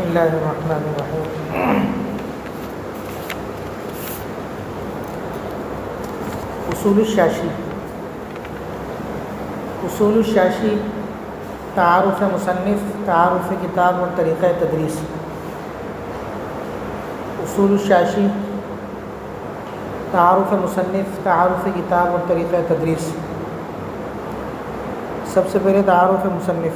بسم اللہ الرحمن الرحیم۔ اصول الشاشی۔ اصول الشاشی تعارف مصنف، تعارف کتاب اور طریقہ تدریس۔ اصول الشاشی تعارف مصنف، تعارف کتاب اور طریقہ تدریس۔ سب سے پہلے تعارف مصنف۔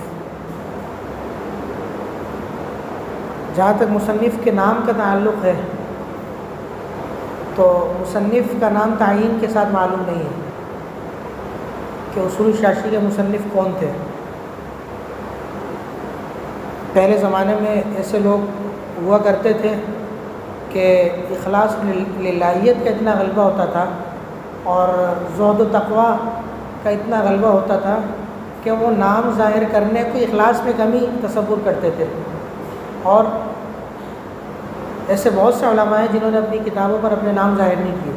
جہاں تک مصنف کے نام کا تعلق ہے تو مصنف کا نام تعیین کے ساتھ معلوم نہیں ہے کہ اصول الشاشی کے مصنف کون تھے۔ پہلے زمانے میں ایسے لوگ ہوا کرتے تھے کہ اخلاص للہیت کا اتنا غلبہ ہوتا تھا اور زہد و تقویٰ کا اتنا غلبہ ہوتا تھا کہ وہ نام ظاہر کرنے کو اخلاص میں کمی تصور کرتے تھے۔ اور ایسے بہت سے علماء ہیں جنہوں نے اپنی کتابوں پر اپنے نام ظاہر نہیں کیے۔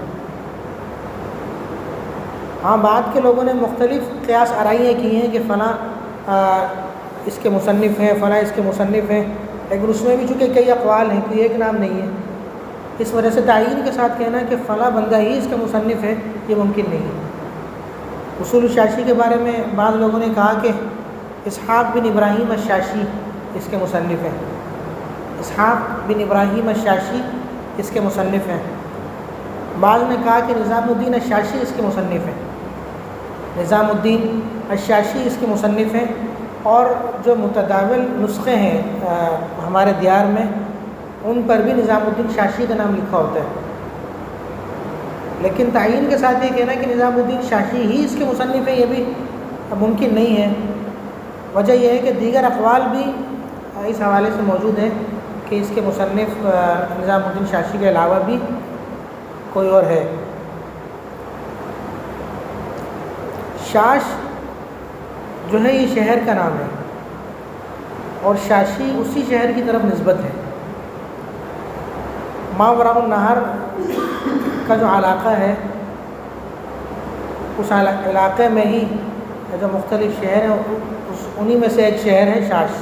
ہاں، بعد کے لوگوں نے مختلف قیاس آرائیاں کی ہیں کہ فلاں اس کے مصنف ہیں، فلاں اس کے مصنف ہیں، لیکن اس میں بھی چونکہ کئی اقوال ہیں، کوئی ایک نام نہیں ہے، اس وجہ سے تعیین کے ساتھ کہنا کہ فلاں بندہ ہی اس کا مصنف ہے یہ ممکن نہیں ہے۔ اصول الشاشی کے بارے میں بعض لوگوں نے کہا کہ اسحاق بن ابراہیم الشاشی اس کے مصنف ہیں، اسحاق بن ابراہیم الشاشی اس کے مصنف ہیں۔ بعض نے کہا کہ نظام الدین الشاشی اس کے مصنف ہیں، نظام الدین الشاشی اس کے مصنف ہیں۔ اور جو متداول نسخے ہیں ہمارے دیار میں ان پر بھی نظام الدین شاشی کا نام لکھا ہوتا ہے، لیکن تعیین کے ساتھ یہ کہنا کہ نظام الدین شاشی ہی اس کے مصنف ہیں یہ بھی ممکن نہیں ہے۔ وجہ یہ ہے کہ دیگر اقوال بھی اس حوالے سے موجود ہیں کہ اس کے مصنف نظام الدین شاشی کے علاوہ بھی کوئی اور ہے۔ شاش جو ہے یہ شہر کا نام ہے اور شاشی اسی شہر کی طرف نسبت ہے۔ ماوراء النہر کا جو علاقہ ہے اس علاقے میں ہی جو مختلف شہر ہیں انہی میں سے ایک شہر ہے شاش،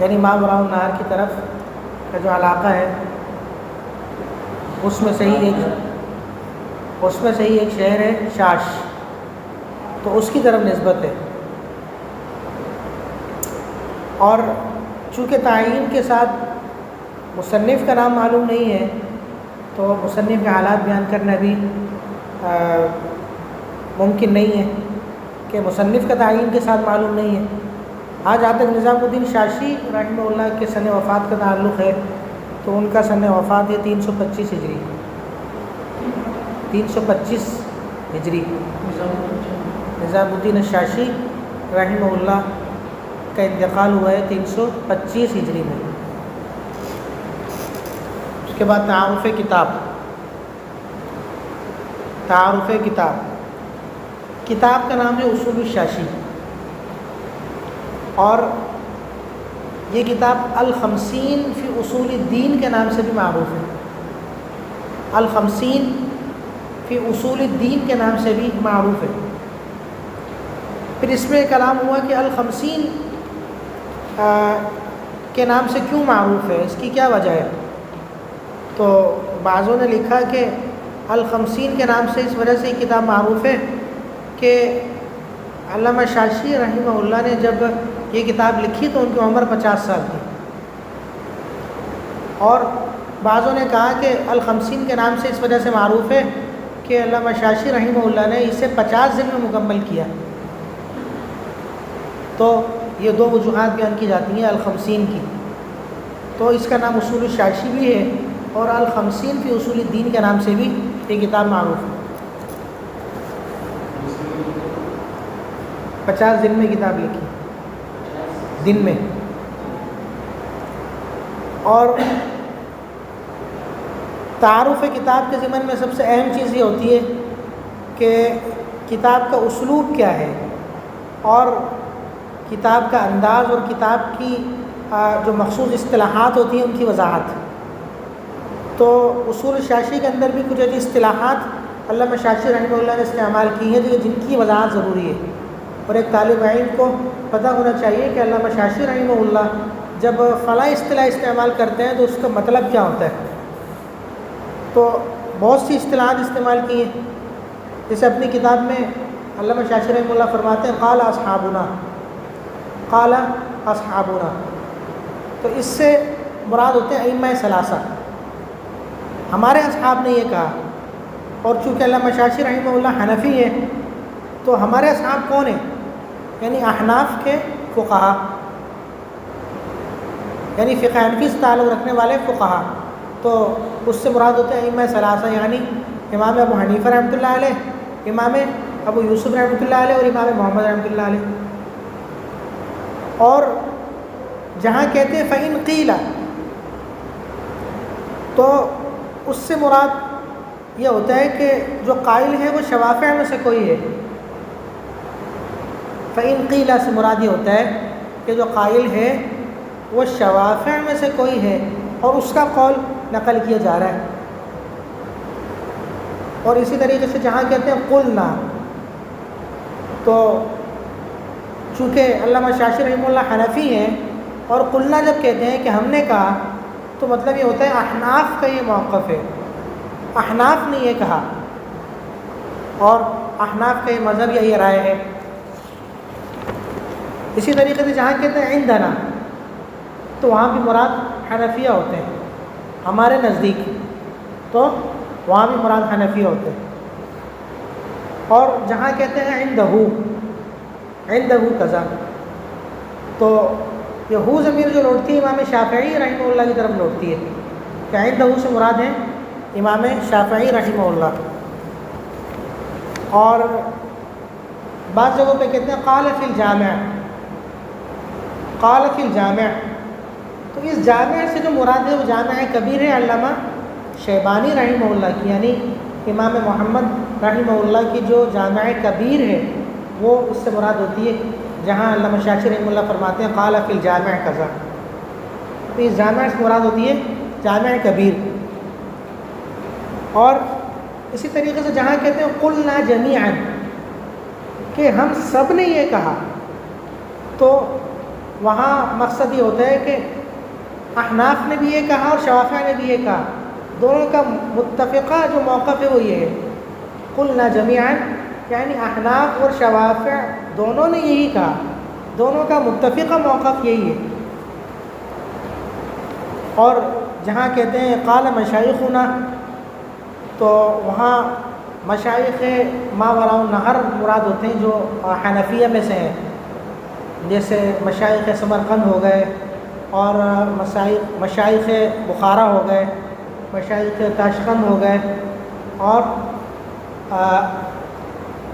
یعنی ماوراء النہر کی طرف کا جو علاقہ ہے اس میں سے ہی ایک شہر ہے شاش، تو اس کی طرف نسبت ہے۔ اور چونکہ تعیین کے ساتھ مصنف کا نام معلوم نہیں ہے تو مصنف کے حالات بیان کرنا بھی ممکن نہیں ہے کہ مصنف کا تعیین کے ساتھ معلوم نہیں ہے۔ ہاں، جہاں تک نظام الدین شاشی رحمہ اللہ کے سن وفات کا تعلق ہے تو ان کا سن وفات ہے 325 ہجری، 325 ہجری۔ نظام الدین الشاشی رحمہ اللہ کا انتقال ہوا ہے 325 ہجری میں۔ اس کے بعد تعارف کتاب۔ تعارف کتاب، کتاب کا نام ہے اصول الشاشی، اور یہ کتاب الخمسین فی اصول الدین کے نام سے بھی معروف ہے، الخمسین فی اصول الدین کے نام سے بھی معروف ہے۔ پھر اس میں کلام ہوا کہ الخمسین کے نام سے کیوں معروف ہے، اس کی کیا وجہ ہے؟ تو بعضوں نے لکھا کہ الخمسین کے نام سے اس وجہ سے یہ کتاب معروف ہے کہ علامہ شاشی رحمہ اللہ نے جب یہ کتاب لکھی تو ان کی عمر 50 سال تھی، اور بعضوں نے کہا کہ الخمسین کے نام سے اس وجہ سے معروف ہے کہ علامہ شاشی رحمہ اللہ نے اسے 50 دن میں مکمل کیا۔ تو یہ دو وجوہات بیان کی جاتی ہیں الخمسین کی، تو اس کا نام اصول الشاشی بھی ہے اور الخمسین فی اصول الدین کے نام سے بھی یہ کتاب معروف ہے۔ 50 دن میں کتاب لکھی، دن میں۔ اور تعارف کتاب کے ضمن میں سب سے اہم چیز یہ ہوتی ہے کہ کتاب کا اسلوب کیا ہے اور کتاب کا انداز اور کتاب کی جو مخصوص اصطلاحات ہوتی ہیں ان کی وضاحت۔ تو اصول شاشی کے اندر بھی کچھ ایسی اصطلاحات علامہ شاشی رحمہ اللہ نے استعمال کی ہیں جن کی وضاحت ضروری ہے، اور ایک طالب علم کو پتہ ہونا چاہیے کہ علامہ شاشی رحمہ اللہ جب فلاں اصطلاح استعمال کرتے ہیں تو اس کا مطلب کیا ہوتا ہے. تو بہت سی اصطلاحات استعمال کی ہیں. جیسے اپنی کتاب میں علامہ شاشی رحمہ اللہ فرماتے ہیں قال اصحابنا، قال اصحابنا، تو اس سے مراد ہوتے ہیں ائمہ ثلاثہ. ہمارے اصحاب نے یہ کہا، اور چونکہ علامہ شاشی رحمہ اللہ حنفی ہیں تو ہمارے اصحاب کون ہیں؟ یعنی احناف کے فقہا، یعنی فقہ حنفی سے تعلق رکھنے والے فقہا. تو اس سے مراد ہوتے ہیں ائمہ ثلاثہ، یعنی امام ابو حنیفہ رحمۃ اللہ علیہ، امام ابو یوسف رحمۃ اللہ علیہ اور امام محمد رحمۃ اللہ علیہ. اور جہاں کہتے ہیں فَإِنْ قِيلَ، تو اس سے مراد یہ ہوتا ہے کہ جو قائل ہے وہ شوافع میں سے کوئی ہے. فَإِنْ قِيلَ سے مراد یہ ہوتا ہے کہ جو قائل ہے وہ شوافع میں سے کوئی ہے اور اس کا قول نقل کیا جا رہا ہے. اور اسی طریقے سے جہاں کہتے ہیں قلنا، تو چونکہ علامہ شاشی رحمہ اللہ حنفی ہیں اور قلنا جب کہتے ہیں کہ ہم نے کہا، تو مطلب یہ ہوتا ہے احناف کا یہ موقف ہے، احناف نے یہ کہا اور احناف کا یہ مذہب یا یہ رائے ہے. اسی طریقے سے جہاں کہتے ہیں عندنا، تو وہاں بھی مراد حنفیہ ہوتے ہیں ہمارے نزدیک، تو وہاں بھی مراد حنفیہ ہوتے ہیں. اور جہاں کہتے ہیں عندہ، عندہ قضا، تو یہ ہو ضمیر جو لوٹتی ہے امام شافعی رحمہ اللہ کی طرف لوٹتی ہے کہ عندہ سے مراد ہے امام شافعی رحمہ اللہ. اور بعض جگہوں پہ کہتے ہیں قال فی الجامع، قال فی الجامع، تو اس جامع سے جو مراد ہے وہ جامع کبیر ہے علامہ شیبانی رحمہ اللہ کی، یعنی امام محمد رحمہ اللہ کی جو جامع کبیر ہے وہ اس سے مراد ہوتی ہے. جہاں علامہ شاشی رحمہ اللہ فرماتے ہیں قال فی الجامع کذا، تو اس جامع سے مراد ہوتی ہے جامع کبیر. اور اسی طریقے سے جہاں کہتے ہیں قلنا جمیعا، کہ ہم سب نے یہ کہا، تو وہاں مقصد یہ ہوتا ہے کہ احناف نے بھی یہ کہا اور شوافع نے بھی یہ کہا، دونوں کا متفقہ جو موقف ہے وہ یہ ہے. قلنا جمیعا یعنی احناف اور شوافع دونوں نے یہی کہا، دونوں کا متفقہ موقف یہی ہے. اور جہاں کہتے ہیں قال مشایخنا، تو وہاں مشایخ ما وراء النہر مراد ہوتے ہیں جو حنفیہ میں سے ہیں، جیسے مشایخ سمرقند ہو گئے، اور مشایخ بخارا ہو گئے، مشایخ تاشقند ہو گئے، اور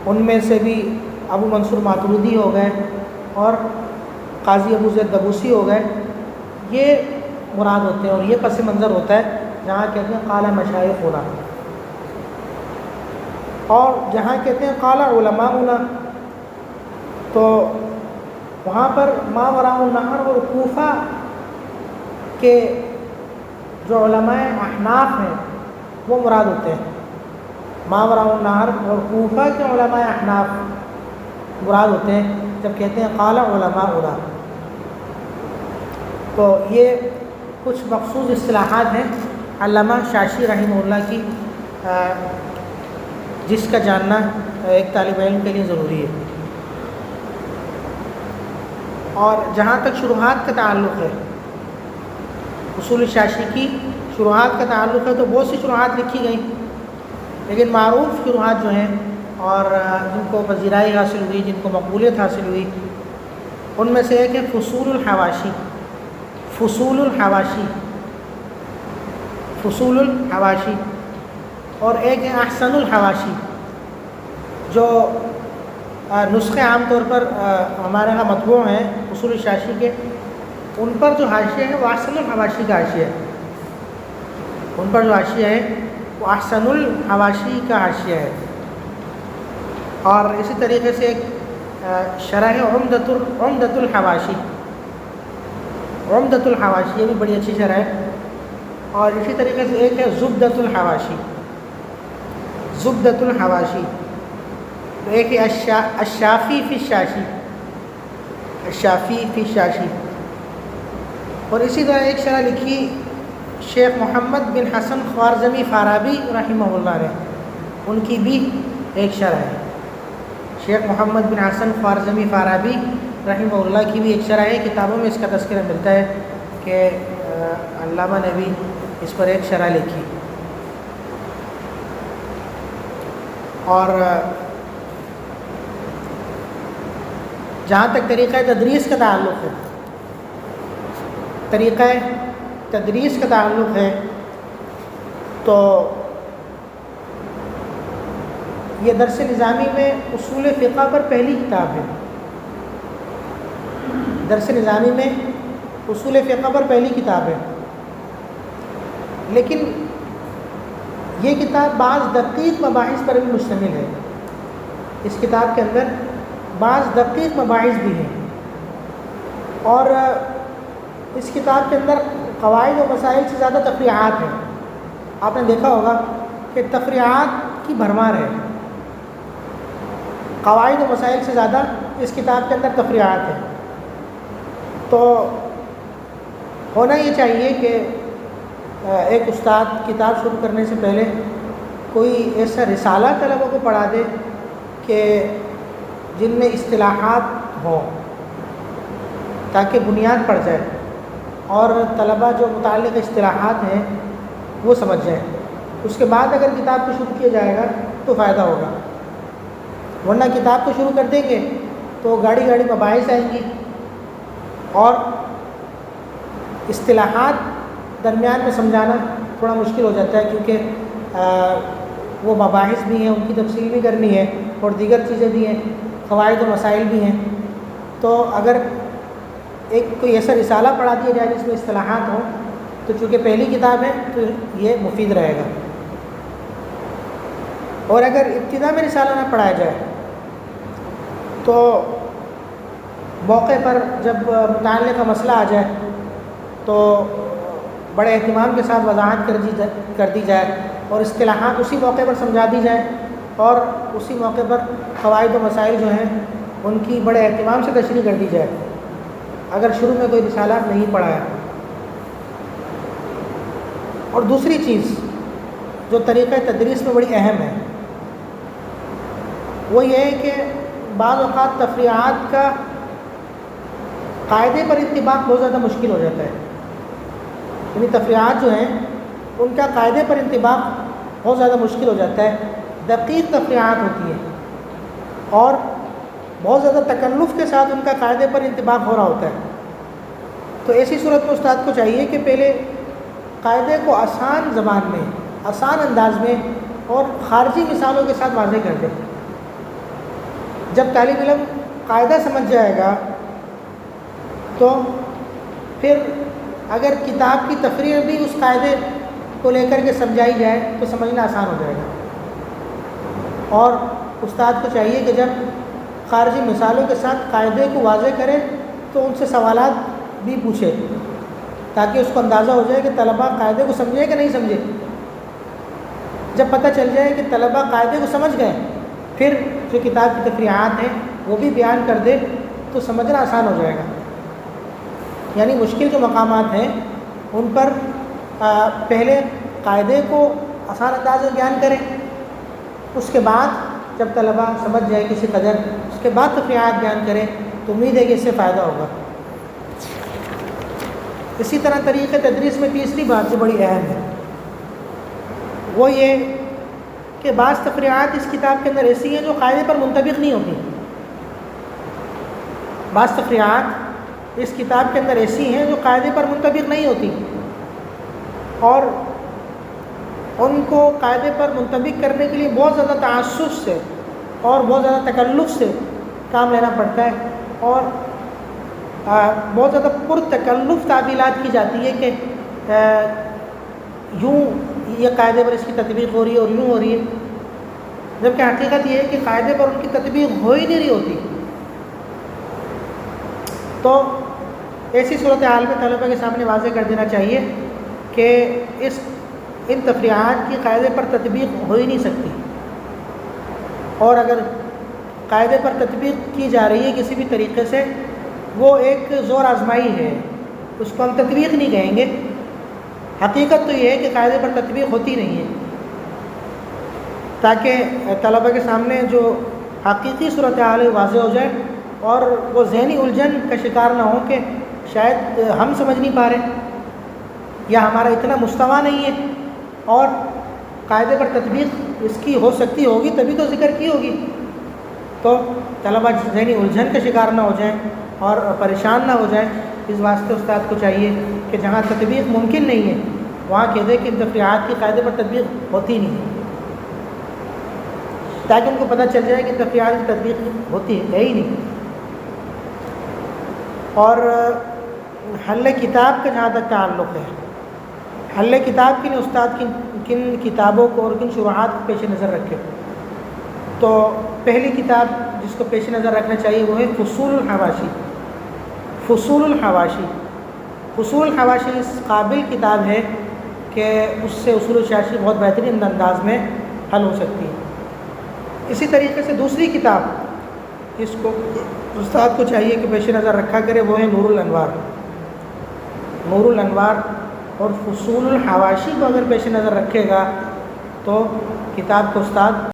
ان میں سے بھی ابو منصور ماتریدی ہو گئے اور قاضی ابو زید دبوسی ہو گئے. یہ مراد ہوتے ہیں اور یہ پس منظر ہوتا ہے جہاں کہتے ہیں قال مشایخنا. اور جہاں کہتے ہیں قال علماؤنا، تو وہاں پر ما وراء النہر اور کوفہ کے جو علماء احناف ہیں وہ مراد ہوتے ہیں. ما وراء النہر اور کوفہ کے علماء احناف مراد ہوتے ہیں جب کہتے ہیں قال علماؤنا. تو یہ کچھ مخصوص اصطلاحات ہیں علامہ شاشی رحمہ اللہ کی، جس کا جاننا ایک طالب علم کے لیے ضروری ہے. اور جہاں تک شروحات کا تعلق ہے، اصول شاشی کی شروحات کا تعلق ہے، تو بہت سی شروحات لکھی گئیں، لیکن معروف شروحات جو ہیں اور جن کو پذیرائی حاصل ہوئی، جن کو مقبولیت حاصل ہوئی، ان میں سے ایک ہے فصول الحواشی. فصول الحواشی، فصول الحواشی، اور ایک ہے احسن الحواشی. جو نسخے عام طور پر ہمارے یہاں مطبوع ہیں اصول شاشی کے، ان پر جو حاشیہ ہے وہ احسن الحواشی کا حاشیہ ہے. ان پر جو حاشیہ ہے وہ احسن الحواشی کا حاشیہ ہے. اور اسی طریقے سے ایک شرح عمدۃ الحواشی، عمدۃ الحواشی، یہ بھی بڑی اچھی شرح ہے. اور اسی طریقے سے ایک ہے زبدۃ الحواشی، زبدۃ الحواشی. تو ایک ہے الشافی فی الشاشی، الشافی فی الشاشی. اور اسی طرح ایک شرح لکھی شیخ محمد بن حسن خوارزمی فارابی رحمہ اللہ نے، ان کی بھی ایک شرح ہے۔ شیخ محمد بن حسن خوارزمی فارابی رحمہ اللہ کی بھی ایک شرح ہے، کتابوں میں اس کا تذکرہ ملتا ہے کہ علامہ نے بھی اس پر ایک شرح لکھی۔ اور جہاں تک طریقہ تدریس کا تعلق ہے، طریقہ تدریس کا تعلق ہے تو یہ درس نظامی میں اصول فقہ پر پہلی کتاب ہے۔ درس نظامی میں اصول فقہ پر پہلی کتاب ہے، لیکن یہ کتاب بعض دقیق مباحث پر بھی مشتمل ہے۔ اس کتاب کے اندر بعض دقیق مباحث بھی ہیں، اور اس کتاب کے اندر قواعد و مسائل سے زیادہ تفریعات ہیں۔ آپ نے دیکھا ہوگا کہ تفریعات کی بھرمار ہے، قواعد و مسائل سے زیادہ اس کتاب کے اندر تفریعات ہیں۔ تو ہونا یہ چاہیے کہ ایک استاد کتاب شروع کرنے سے پہلے کوئی ایسا رسالہ طلبہ کو پڑھا دے کہ جن میں اصطلاحات ہوں، تاکہ بنیاد پڑ جائے اور طلبہ جو متعلق اصطلاحات ہیں وہ سمجھ جائیں۔ اس کے بعد اگر کتاب کو شروع کیا جائے گا تو فائدہ ہوگا، ورنہ کتاب کو شروع کر دیں گے تو گاڑی گاڑی مباحث آئیں گی اور اصطلاحات درمیان میں سمجھانا تھوڑا مشکل ہو جاتا ہے، کیونکہ وہ مباحث بھی ہیں، ان کی تفصیل بھی کرنی ہے اور دیگر چیزیں بھی ہیں، قواعد و مسائل بھی ہیں۔ تو اگر کوئی ایسا رسالہ پڑھا دیا جائے جس میں اصطلاحات ہوں تو چونکہ پہلی کتاب ہے تو یہ مفید رہے گا۔ اور اگر ابتدا میں رسالہ نہ پڑھایا جائے تو موقع پر جب مطالعے کا مسئلہ آ جائے تو بڑے اہتمام کے ساتھ وضاحت کر دی جائے اور اصطلاحات اسی موقع پر سمجھا دی جائے، اور اسی موقع پر قواعد و مسائل جو ہیں ان کی بڑے اہتمام سے تشریح کر دی جائے، اگر شروع میں کوئی رسالہ نہیں پڑھایا۔ اور دوسری چیز جو طریقہ تدریس میں بڑی اہم ہے وہ یہ ہے کہ بعض اوقات تفریعات کا قاعدے پر انطباق بہت زیادہ مشکل ہو جاتا ہے، یعنی تفریعات جو ہیں ان کا قاعدے پر انطباق بہت زیادہ مشکل ہو جاتا ہے، دقیق تفریعات ہوتی ہیں اور بہت زیادہ تکلف کے ساتھ ان کا قاعدے پر انطباق ہو رہا ہوتا ہے۔ تو ایسی صورت میں استاد کو چاہیے کہ پہلے قاعدے کو آسان زبان میں، آسان انداز میں اور خارجی مثالوں کے ساتھ واضح کر دے۔ جب طالب علم قاعدہ سمجھ جائے گا تو پھر اگر کتاب کی تفریح بھی اس قاعدے کو لے کر کے سمجھائی جائے تو سمجھنا آسان ہو جائے گا۔ اور استاد کو چاہیے کہ جب خارجی مثالوں کے ساتھ قاعدے کو واضح کرے تو ان سے سوالات بھی پوچھے، تاکہ اس کو اندازہ ہو جائے کہ طلبہ قاعدے کو سمجھے کہ نہیں سمجھے۔ جب پتہ چل جائے کہ طلبہ قاعدے کو سمجھ گئے، پھر جو کتاب کی تفریحات ہیں وہ بھی بیان کر دے تو سمجھنا آسان ہو جائے گا۔ یعنی مشکل جو مقامات ہیں ان پر پہلے قاعدے کو آسان انداز میں بیان کریں، اس کے بعد جب طلبہ سمجھ جائے کسی قدر، اس کے بعد تفریحات بیان کریں تو امید ہے کہ اس سے فائدہ ہوگا۔ اسی طرح طریقہ تدریس میں تیسری بات جو بڑی اہم ہے وہ یہ کہ بعض تفریحات اس کتاب کے اندر ایسی ہیں جو قاعدے پر منطبق نہیں ہوتی۔ بعض تفریحات اس کتاب کے اندر ایسی ہیں جو قاعدے پر منطبق نہیں ہوتی، اور ان کو قاعدے پر منطبق کرنے کے لیے بہت زیادہ تعسف سے اور بہت زیادہ تکلف سے کام لینا پڑتا ہے، اور بہت زیادہ پرتکلف تعبیلات کی جاتی ہے کہ یوں یہ قاعدے پر اس کی تطبیق ہو رہی ہے اور یوں ہو رہی ہے، جبکہ حقیقت یہ ہے کہ قاعدے پر ان کی تطبیق ہو ہی نہیں رہی ہوتی۔ تو ایسی صورتحال میں طلبہ کے سامنے واضح کر دینا چاہیے کہ ان تفریحات کی قاعدے پر تطبیق ہو ہی نہیں سکتی، اور اگر قاعدے پر تطبیق کی جا رہی ہے کسی بھی طریقے سے وہ ایک زور آزمائی ہے، اس کو ہم تطبیق نہیں کہیں گے. حقیقت تو یہ ہے کہ قاعدے پر تطبیق ہوتی نہیں ہے، تاکہ طلبہ کے سامنے جو حقیقی صورتحال واضح ہو جائے اور وہ ذہنی الجھن کا شکار نہ ہو کہ شاید ہم سمجھ نہیں پا رہے یا ہمارا اتنا مستویٰ نہیں ہے، اور قاعدے پر تطبیق اس کی ہو سکتی ہوگی تبھی تو ذکر کی ہوگی. تو طلبہ ذہنی الجھن کا شکار نہ ہو جائیں اور پریشان نہ ہو جائیں. اس واسطے استاد کو چاہیے کہ جہاں تطبیق ممکن نہیں ہے وہاں کہہ دے کہ ان تفریحات کی قاعدے پر تطبیق ہوتی نہیں ہے، تاکہ ان کو پتہ چل جائے کہ تفریحات کی تطبیق ہوتی ہے ہی نہیں. اور حل کتاب کا جہاں تک تعلق ہے، حل کتاب کے لیے استاد کن کتابوں کو اور کن شروحات کو پیش نظر رکھے. تو پہلی کتاب جس کو پیش نظر رکھنا چاہیے وہ ہے فصول الحواشی. فصول الحواشی، فصول الحواشی اس قابل کتاب ہے کہ اس سے اصول الشاشی بہت بہترین انداز میں حل ہو سکتی ہے. اسی طریقے سے دوسری کتاب اس کو استاد کو چاہیے کہ پیش نظر رکھا کرے وہ ہے نور الانوار. نور الانوار اور فصول الحواشی کو اگر پیش نظر رکھے گا تو کتاب کو استاد